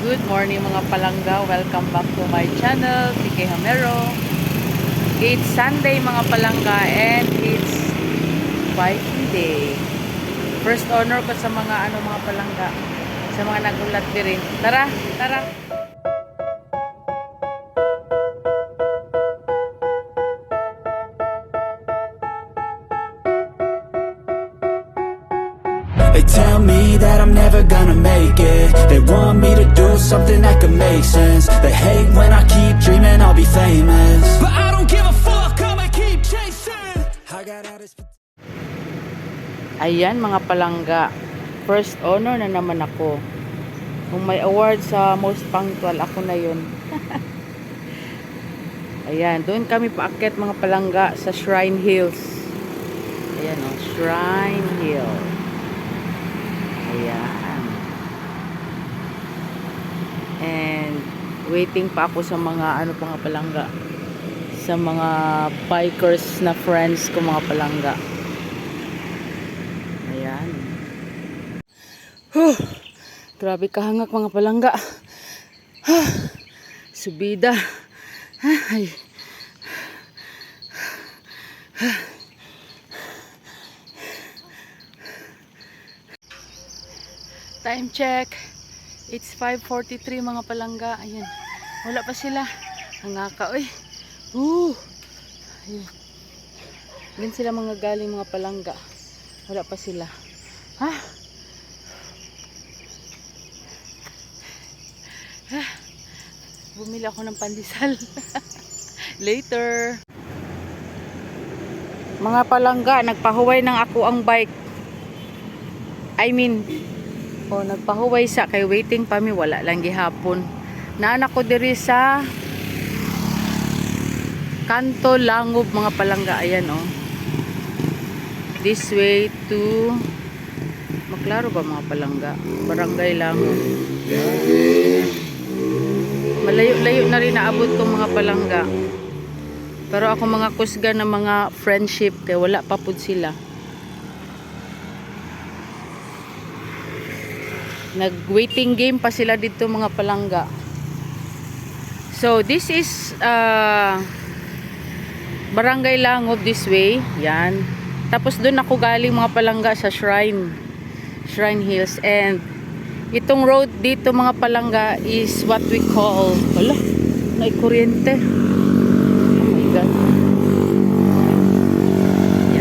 Good morning mga palangga. Welcome back to my channel, PK Hamero. It's Sunday mga palangga and it's Viking Day. First honor ko sa mga mga palangga, sa mga nagulat din. Tara, tara. They tell me that I'm never gonna make it. They want me to do something that could make sense. They hate when I keep dreaming I'll be famous, but I don't give a fuck, I'ma keep chasing. I got all this. Ayan mga palangga, first honor na naman ako. Kung may award sa most punctual, ako na yun. Ayan, doon kami paakyat mga palangga sa Shrine Hills. Ayan o, Shrine Hill. Ayan. And waiting pa ako sa mga mga palangga, sa mga bikers na friends ko mga palangga. Ayan. Grabe kahangak mga palangga. Subida. Ay. Time check. It's 5:43 mga palangga. Ayan. Wala pa sila. Hangaka oy. Ayan. Din sila mga galing mga palangga. Wala pa sila. Bumili ako ng pandesal. Later. Mga palangga, nagpahuway ng ako ang bike. Nagpahuway sa kay waiting pa mi, wala lang gihapon. Naanak ko diri sa Kanto Langob mga palangga. Ayan this way to Maklaro ba mga palangga? Barangay Langob. Malayo-layo na rin naabot ko mga palangga. Pero ako mga kusga na mga friendship kay wala pa pud sila. Nag-waiting game pa sila dito mga palangga. So this is Barangay Langob this way. Yan. Tapos doon ako galing mga palangga sa Shrine Hills. And itong road dito mga palangga is what we call, may kuryente. Oh my God.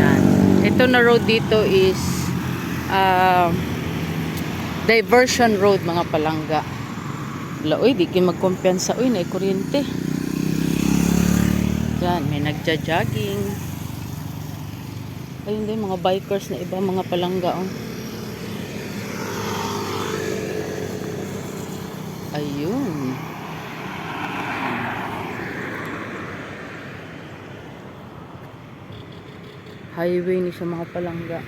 Yan. Ito na road dito is diversion road mga palangga. Uy, di kayo magkumpiyansa. Uy, na kuryente. Yan, may nagja-jogging. Ayun din, mga bikers na iba mga palangga. Ayun. Highway ni sa mga palangga.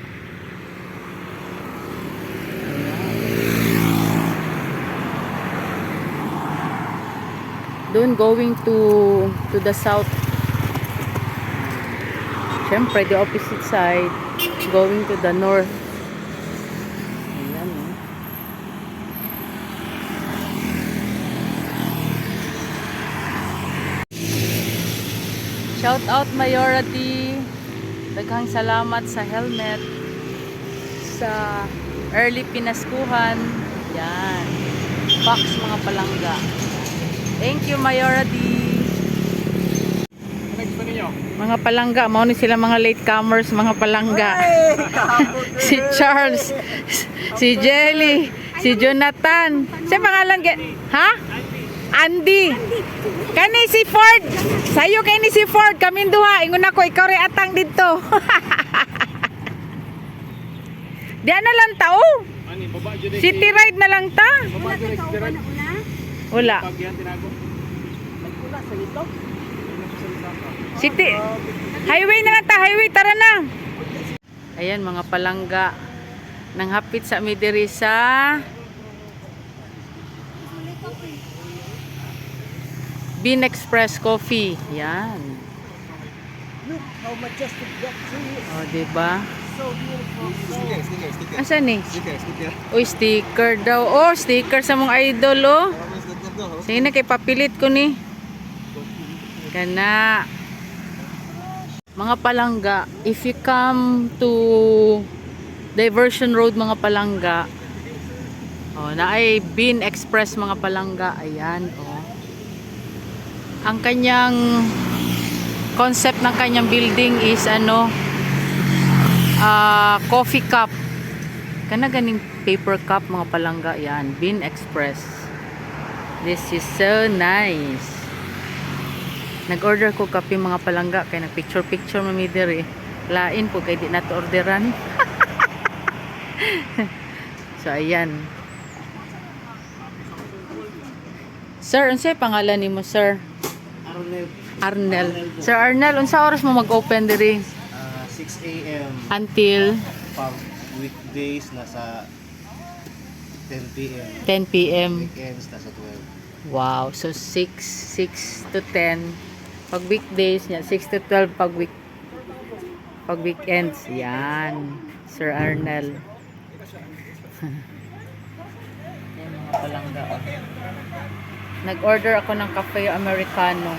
Doon going to the south. Siyempre, the opposite side going to the north. Ayan. Shout out Mayora D. Daghang salamat sa helmet, sa early pinaskuhan. Yan. Fox mga palangga. Thank you, Mayora D. Mga palangga, mao ni sila mga latecomers, mga palangga. Si Charles, si Jelly, si Jonathan. Sa pangalan ha? Andy. Kani si Ford. Sayo kay ni si Ford, kaming duha. Ingon ako ikaw ri atang dito. Diyan na lang tao. City ride na lang ta. Wala. City. Highway na lang ta, highway, tara na. Ayan mga palangga. Nang hapit sa midiri sa Bean Express Coffee. Yan. Look how majestic that tree is. Oh, diba? So beautiful. Asan eh? Sticker. Uy, sticker daw. Oh, sticker sa mong idol, oh. Sige na kay papilit ko ni. Kana. Mga palangga, if you come to Diversion Road mga palangga, oh, na ay Bean Express mga palangga, ayan, oh. Ang kanyang concept ng kanyang building is ano, coffee cup. Kana ganing paper cup mga palangga, yan, Bean Express. This is so nice. Nag-order ko kape mga palangga kay nag-picture mami diri. Lain po kay di na to orderan. So ayan. Sir, unsay pangalan nimo, sir? Arnel. Sir Arnel, unsa oras mo mag-open diri? 6 a.m. Until Pag weekdays nasa 10 p.m. 10 p.m. Weekends nasa 12. Wow, so 6 to 10 pag weekdays niya, 6 to 12 pag weekends. Yan, Sir Arnel. Yan mga palangga. Oh. Nag-order ako ng cafe americano.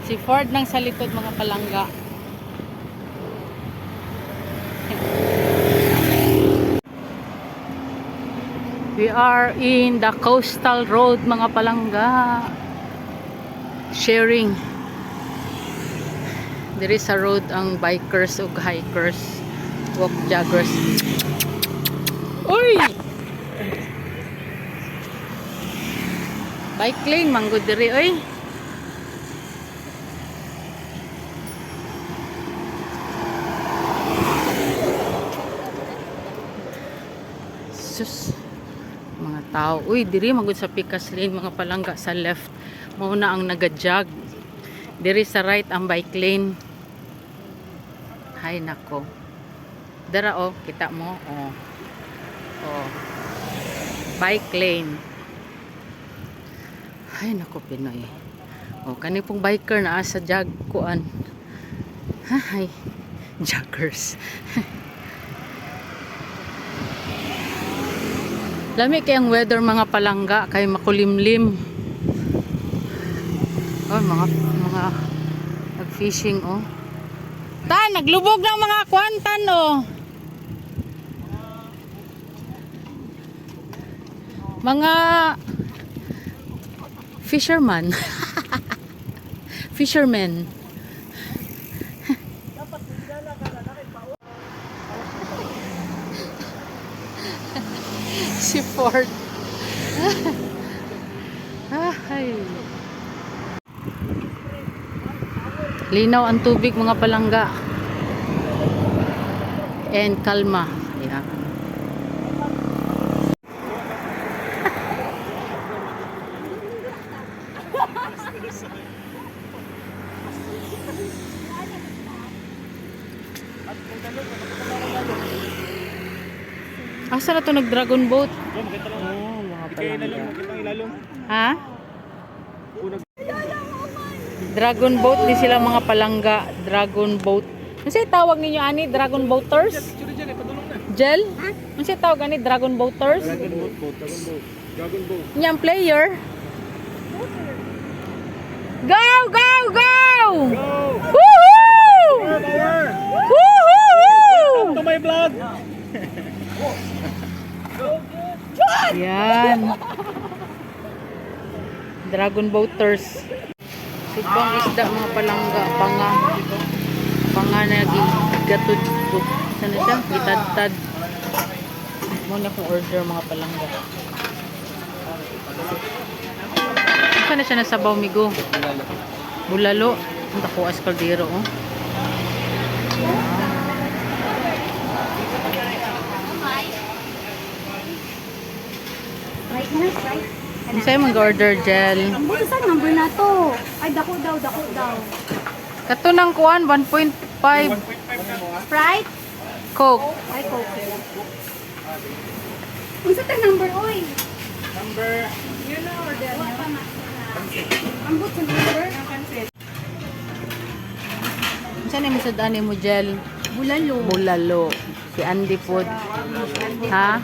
Si Ford nang sa likod mga palangga. We are in the coastal road mga palangga. Sharing. There is a road ang bikers ug hikers, walk joggers. Uy! Bike lane manggod diri oy. Sus, mga tao. Uy, diri magud sa Picas lane mga palangga sa left. Mao na ang naga-jog. Diri sa right ang bike lane. Hay nako. Dara oh, kita mo oh. Oh. Bike lane. Hay nako Pinoy. Oh, kani pong biker na sa jog kuan. Hay. Joggers. Lami kayang weather mga palangga kay makulimlim. Oh, mga nag-fishing oh. Naglubog ng mga kwantan oh. Mga fisherman. Fishermen. Si Ford. Ay. Linaw ang tubig mga palangga. And kalma. Yeah. Asa na to nag-dragon boat? Oh, mga palangga. Ha? Dragon boat di sila mga palangga. Dragon boat. Ano tawag ninyo ani? Dragon boaters? Gel? Ano tawag ani? Dragon boaters? Dragon boat. Yang player? Go! Go! Go! Woohoo! Woohoo! To my vlog. Yan. Dragon boaters. Subang isda mga palangga. Panga na gatod. Sana siya? Gitad-tad. Muna kong order mga palangga. Sana siya nasabaw migo? Bulalo. Ang dako as kaldero, oh. Right na, right? Ano sa'yo mag-order, Jel? Ang buto sa number na to. Ay, dako daw. Kato ng kuwan, 1.5 Sprite? Coke. Ay, Coke. Kung sa number, oy. Yun na, order niya. Ang buto sa number? Saan yung masadaan mo, Jel? Bulalo. Bulalo. Si Andy Food. Ha?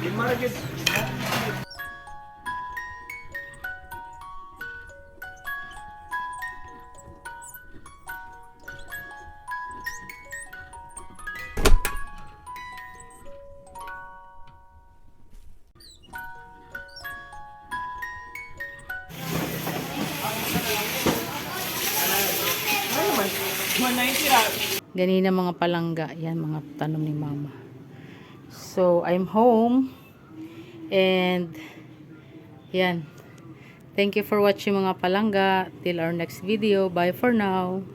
Ganina mga palangga. Yan, mga tanom ni Mama. So, I'm home. And, yan. Thank you for watching mga palangga. Till our next video. Bye for now.